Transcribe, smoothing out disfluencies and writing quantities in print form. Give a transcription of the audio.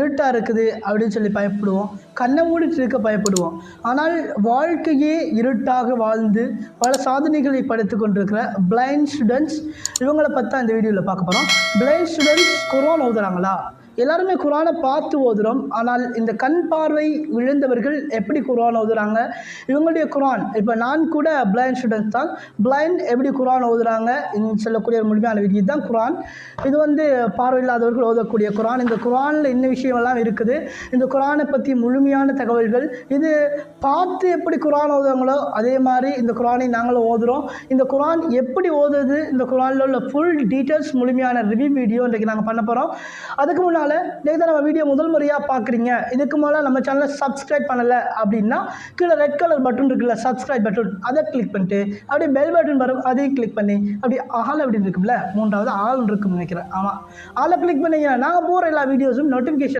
இருட்டாக இருக்குது அப்படின்னு சொல்லி பயப்படுவோம், கண்ணை மூடிட்டு இருக்க பயப்படுவோம். ஆனால் வாழ்க்கையே இருட்டாக வாழ்ந்து பல சாதனைகளை படைத்து கொண்டிருக்கிற பிளைண்ட் ஸ்டூடெண்ட்ஸ், இவங்களை பற்றி தான் இந்த வீடியோவில் பார்க்க போகிறோம். பிளைண்ட் ஸ்டூடெண்ட்ஸ் குர்ஆன் ஓதுறாங்களா? எல்லாருமே குர்ஆனை பார்த்து ஓதுறோம். ஆனால் இந்த கண் பார்வை விழுந்தவர்கள் எப்படி குர்ஆன் ஓதுறாங்க? இவங்களுடைய குர்ஆன், இப்போ நான் கூட பிளைண்ட் ஸ்டூடெண்ட்ஸ் தான். பிளைண்ட் எப்படி குர்ஆன் ஓதுறாங்க சொல்லக்கூடிய ஒரு முழுமையான வீடியோ தான் குர்ஆன். இது பார்வையில்லாதவர்கள் ஓதக்கூடிய குர்ஆன். இந்த குர்ஆனில் இன்ன விஷயமெல்லாம் இருக்குது. இந்த குர்ஆனை பற்றி முழுமையான தகவல்கள். இது பார்த்து எப்படி குர்ஆன் ஓதுறாங்களோ அதே மாதிரி இந்த குர்ஆனை நாங்களும் ஓதுறோம். இந்த குர்ஆன் எப்படி ஓதுது, இந்த குர்ஆனில் உள்ள ஃபுல் டீட்டெயில்ஸ் முழுமையான ரிவ்யூ வீடியோ இன்றைக்கு நாங்கள் பண்ண போகிறோம். அதுக்கு முன்னாடி தான் நம்ம வீடியோ முதல் முறையாக பார்க்குறீங்க, இதுக்கு மேலே நம்ம சேனலை சப்ஸ்கிரைப் பண்ணலை அப்படின்னா கீழே ரெட் கலர் பட்டன் இருக்குல்ல, சப்ஸ்கிரைப் பட்டன், அதை கிளிக் பண்ணிட்டு அப்படியே பெல் பட்டன் வரும், அதையும் கிளிக் பண்ணி அப்படியே ஆல் அப்படின்னு இருக்குல்ல, மூன்றாவது ஆல் இருக்குன்னு நினைக்கிறேன். ஆமாம், ஆளை கிளிக் பண்ணிங்கன்னா நாங்கள் போகிற எல்லா வீடியோஸும் நோட்டிஃபிகேஷன்